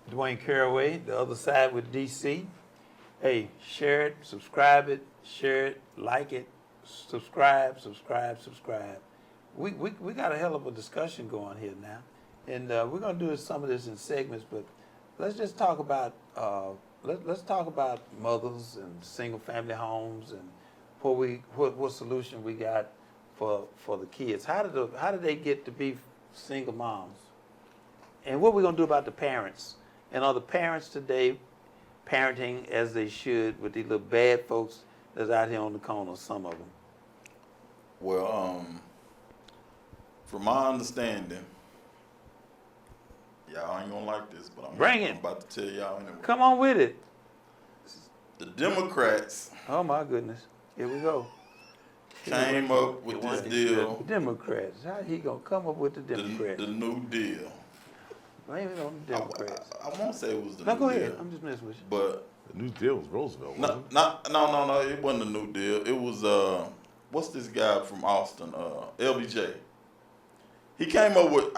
Dwayne Caraway, the other side with DC. Hey, share it, subscribe it, share it, like it, subscribe. We got a hell of a discussion going here now, and we're gonna do some of this in segments. But let's just talk about let's talk about mothers and single family homes and what solution we got for the kids. How did they get to be single moms? And what we gonna do about the parents? And are the parents today parenting as they should with these little bad folks that's out here on the corner, some of them? Well, from my understanding, y'all ain't gonna like this, but I'm about to tell y'all anyway. Come on with it. The Democrats Oh my goodness. Here we go. came up with this deal, The Democrats. How he gonna come up with the Democrats? the New Deal. Blame it on the Democrats. I won't say it was the No, New go Deal. ahead. I'm just messing with you. But The New Deal was Roosevelt, wasn't it? no, it wasn't a New Deal. It was what's this guy from Austin? LBJ. He came up with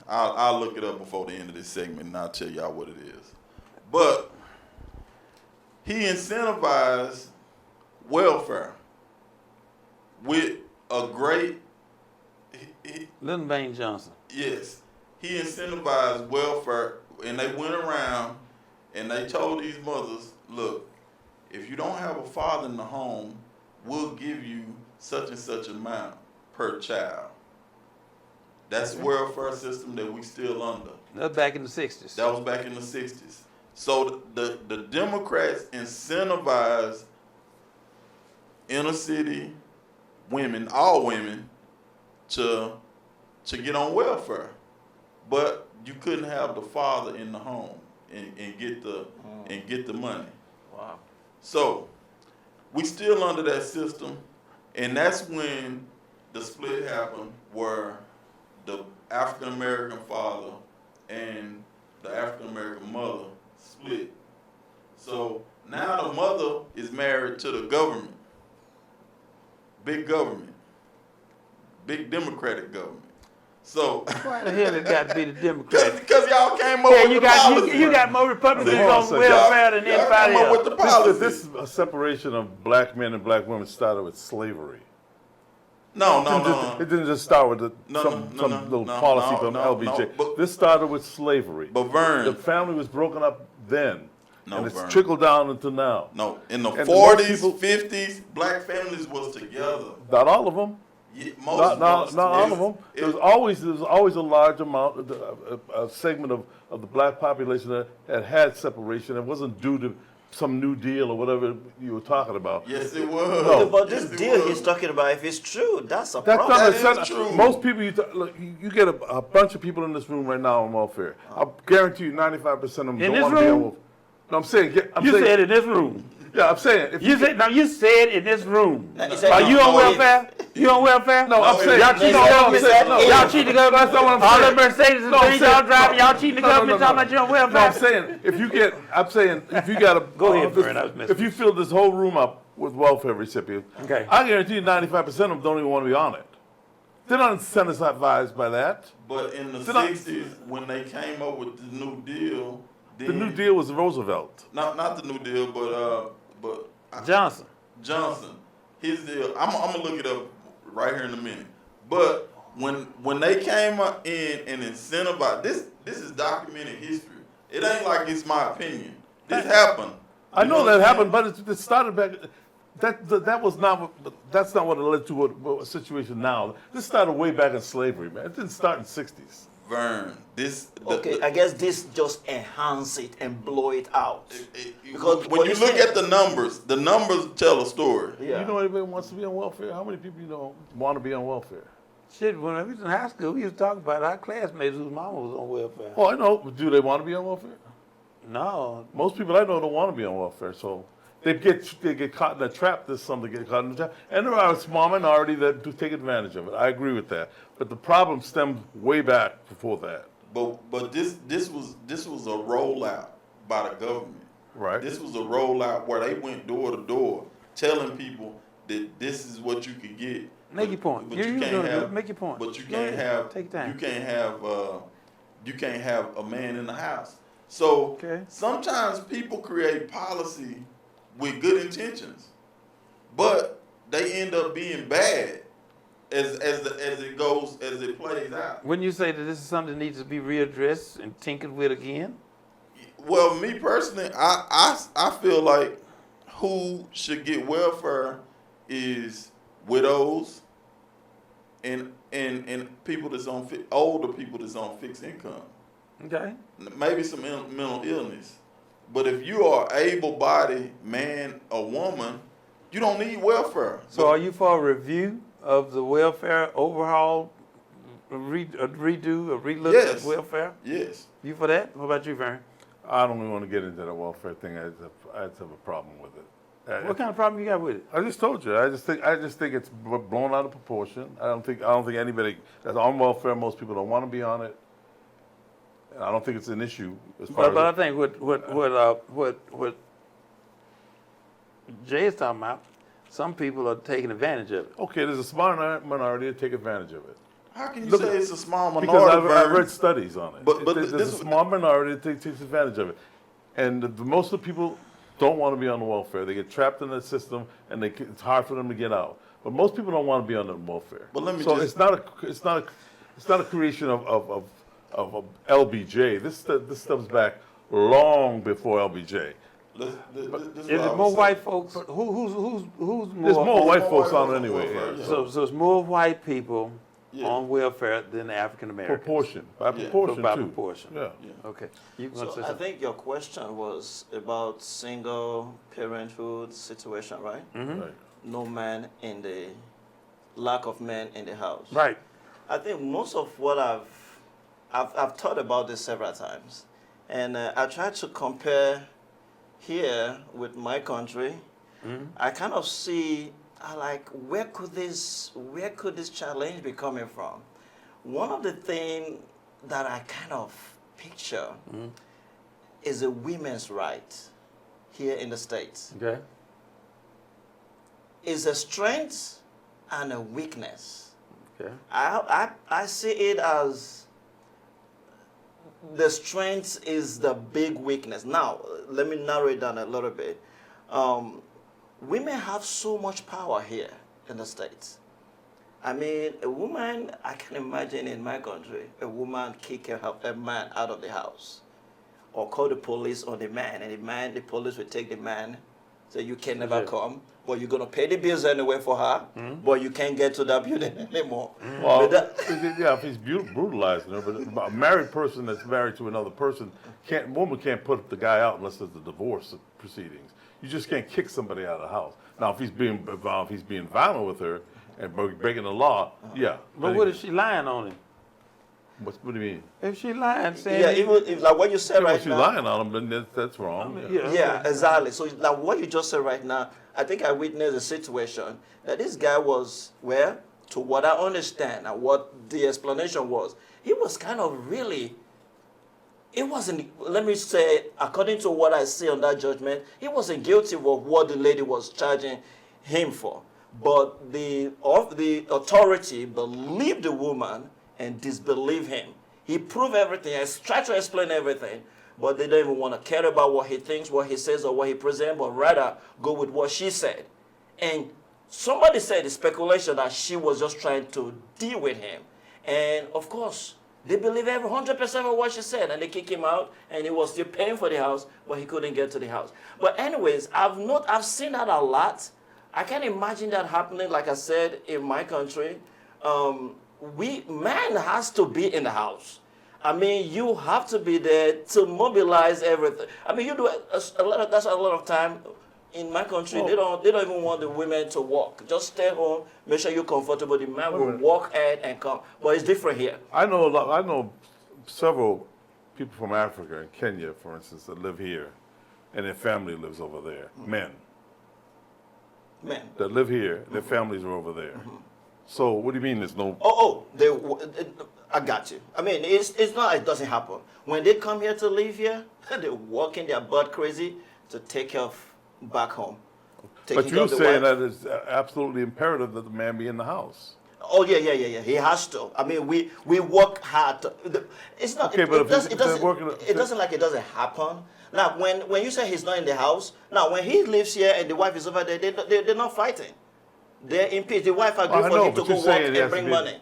I'll look it up before the end of this segment and I'll tell y'all what it is. But he incentivized welfare with a great Lyndon Baines Johnson. yes. He incentivized welfare, and they went around and they told these mothers, look, if you don't have a father in the home, we'll give you such and such amount per child. That's the welfare system that we still under. That was back in the 60s. That was back in the 60s. So the Democrats incentivized inner city women, all women, to get on welfare. But you couldn't have the father in the home and get the money. Wow. So we still under that system, and that's when the split happened, where the African American father and the African American mother split. So now the mother is married to the government, big Democratic government. So Why the hell it got to be the Democrats? because y'all came up Yeah, with you the policy. got more Republicans Hold on a on second. welfare than Y'all anybody came up with else. the policy. This is a separation of black men and black women started with slavery. No. It didn't just start with some little policy from no, LBJ. but- This started with slavery. But Vern, The family was broken up then, No, and it's Vern. trickled down into now. no, in the And 40s, most people- 50s, black families was together. Not all of them. Yeah, Not all of them. There was always a large amount, a segment of the black population that had separation. It wasn't due to some New Deal or whatever you were talking about. Yes, it was. No. But this Yes, it deal was. he's talking about, if it's true, that's a That's problem. not That a is true. Most people, look, you get a bunch of people in this room right now on welfare. I guarantee you 95% of them In don't this want to be on room? welfare. No, I'm saying, You said in this room. yeah, I'm saying. If You said in this room. He said Are you no, on no, welfare? You on welfare? No, I'm saying. Y'all cheating no, the I'm government? saying- no, Y'all cheating the government? That's not what I'm All saying. the Mercedes and No, I'm things saying- y'all driving, no, y'all cheating the no, no, government no, talking no. about you on No, welfare? I'm saying if you got a Go ahead, Vern, I was messing if you fill this whole room up with welfare recipients, Okay. I guarantee you 95% of them don't even want to be on it. They're not incentivized by that. But in the Did I- 60s, when they came up with the New Deal, then, The New Deal was Roosevelt. not the New Deal, but Johnson. Johnson, his deal. I'm gonna look it up right here in a minute. But when they came up in and incentivized this is documented history. It ain't like it's my opinion. This happened. I You know what that I'm happened, saying? but it started back. That was not. That's not what led to a situation now. This started way back in slavery, man. It didn't start in the '60s. Vern, Okay, I guess this just enhance it and blow it out. Because when what you you look said- at the numbers tell a story. Yeah. You know anybody wants to be on welfare? How many people you know want to be on welfare? Shit, when I was in high school, we used to talk about our classmates whose mama was on welfare. Oh, I know. But do they want to be on welfare? No. Most people I know don't want to be on welfare, so they get caught in a trap. There's some that get caught in a trap, and there are a small minority that do take advantage of it. I agree with that, but the problem stems way back before that. But this was a rollout by the government. Right. This was a rollout where they went door to door telling people that this is what you could get. Make your point. But You you can't doing it. have. Make your point. But you Go can't ahead. have. Take time. You can't have a man in the house. So Okay. sometimes people create policy with good intentions, but they end up being bad as it plays out. When you say that this is something that needs to be readdressed and tinkered with again, Well, me personally, I feel like who should get welfare is widows and people that's on older people that's on fixed income. okay? Maybe some mental illness. But if you are able-bodied man or woman, you don't need welfare. So are you for a review of the welfare overhaul, a redo, a relook at Yes. welfare? Yes. You for that? What about you, Vern? I don't even want to get into the welfare thing. I just have a problem with it. What kind of problem you got with it? I just told you. I just think it's blown out of proportion. I don't think anybody that's on welfare. Most people don't want to be on it. And I don't think it's an issue as far But I as. think what Jay is talking about, some people are taking advantage of it. Okay, there's a smart minority that take advantage of it. How can you Look, say it's a small minority? Because I've Vern? read studies on it. But There's this- a small minority that takes advantage of it. And most of the people don't want to be on the welfare. They get trapped in the system, and it's hard for them to get out. But most people don't want to be on the welfare. But let me so just- it's not a creation of LBJ. This stuff's back long before LBJ. This Is what I it was more saying. white folks? Who's There's more? more white more folks white on it folks on anyway. welfare, Yeah. yeah. So it's more white people Yeah. on welfare than African Americans. Proportion, by Yeah. proportion By too. proportion. Yeah. Okay. You want to So say I something? think your question was about single parenthood situation, right? Right. No man in the lack of men in the house. Right. I think most of what I've thought about this several times, and I tried to compare here with my country. I kind of see, where could this challenge be coming from? One of the things that I kind of picture is a women's right here in the States. Okay. Is a strength and a weakness. Okay. I see it as the strength is the big weakness. Now, let me narrow it down a little bit. Women have so much power here in the States. I mean, a woman, I can imagine in my country, a woman kick a man out of the house or call the police on the man, and the police will take the man, say, you can never Yeah. come, but you're going to pay the bills anyway for her, but you can't get to that building anymore. Well, But that- yeah, if he's brutalizing her, but a married person that's married to another person woman can't put the guy out unless there's a divorce proceedings. You just can't kick somebody out of the house. Now, if he's being violent with her and breaking the law, yeah. But what if she lying on him? What do you mean? If she lying, saying yeah, even if like what you said If right she's now. lying on him, then that's wrong. yeah. Yeah, exactly. So like what you just said right now, I think I witnessed a situation that this guy was, well, to what I understand and what the explanation was, he was kind of really, it wasn't, let me say, according to what I see on that judgment, he wasn't guilty of what the lady was charging him for. But the authority believed the woman and disbelieved him. He proved everything, tried to explain everything, but they don't even want to care about what he thinks, what he says, or what he presents, but rather go with what she said. And somebody said the speculation that she was just trying to deal with him. And of course, they believe 100% of what she said, and they kick him out, and he was still paying for the house, but he couldn't get to the house. But anyways, I've seen that a lot. I can imagine that happening, like I said, in my country. Man has to be in the house. I mean, you have to be there to mobilize everything. I mean, you do that's a lot of time. In my country, they don't even want the women to work. Just stay home, make sure you're comfortable. The man will walk ahead and come. But it's different here. I know several people from Africa and Kenya, for instance, that live here, and their family lives over there. Men Man. that live here, their families are over there. So what do you mean there's no? I got you. I mean, it's not, it doesn't happen. When they come here to live here, they're working their butt crazy to take care of back home. But Taking care you're of the saying wife. that it's absolutely imperative that the man be in the house. Oh yeah. He has to. I mean, we work hard. It's not. Okay, but if does, they're working- it doesn't like it doesn't happen. Now, when you say he's not in the house, now when he lives here and the wife is over there, they're not fighting. They're in peace. The wife agreed I for know, him to but go you're work saying it has and to bring be- money.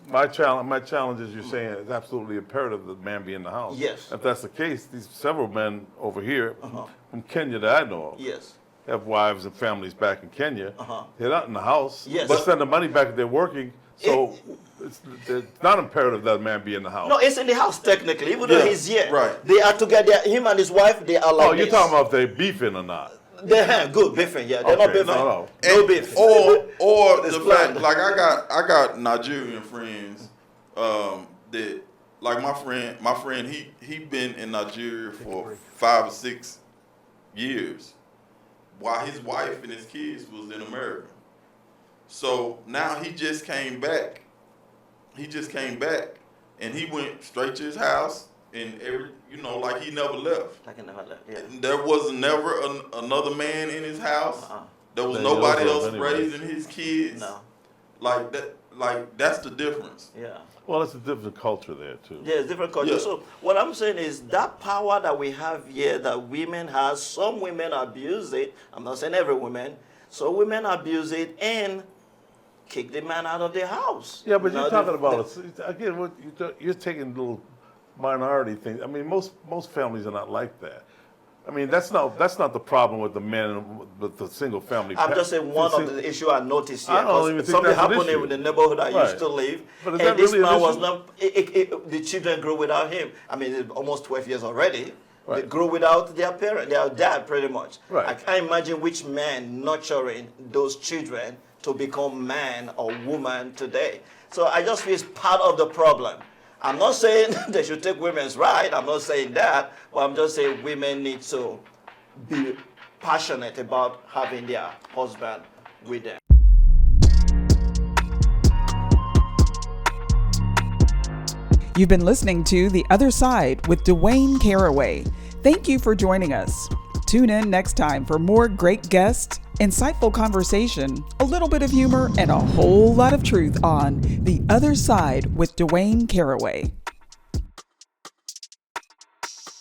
My challenge is you're saying it's absolutely imperative that the man be in the house. Yes. If that's the case, these several men over here from Kenya that I know of Yes. have wives and families back in Kenya. They're not in the house. Yes. They send the money back if they're working. So it's not imperative that a man be in the house. No, it's in the house technically, even though Yeah, he's here. right. They are together. Him and his wife, they are like Oh, you're this. talking about if they're beefing or not. They're good beefing. Yeah, they're not Okay, beefing. no. No beef. Or It's the planned. fact, like I got Nigerian friends that, like my friend he been in Nigeria for 5 or 6 years, while his wife and his kids was in America. So now he just came back. And he went straight to his house and like he never left. Like in the hotel, yeah. There was never another man in his house. There was They nobody also, else anyway. raising his kids. No. Like that. Like that's the difference. Yeah. Well, it's a different culture there too. Yeah, it's different culture. Yeah. So what I'm saying is that power that we have here that women have, some women abuse it. I'm not saying every woman. Some women abuse it and kick the man out of the house. Yeah, but Now, you're talking about again. What you're taking little minority things. I mean, most families are not like that. I mean, that's not the problem with the men with the single family. I'm just saying one of the issue I noticed here. I don't even 'cause think something that's an happened issue. in the neighborhood I Right. used to live, But is and that this really an man was issue? not. The children grew without him. I mean, it's almost 12 years already. They Right. grew without their parent, their dad, pretty much. Right. I can't imagine which man nurturing those children to become man or woman today. So I just feel it's part of the problem. I'm not saying they should take women's right. I'm not saying that, but I'm just saying women need to be passionate about having their husband with them. You've been listening to The Other Side with Dwayne Caraway. Thank you for joining us. Tune in next time for more great guests, insightful conversation, a little bit of humor, and a whole lot of truth on The Other Side with Dwayne Caraway.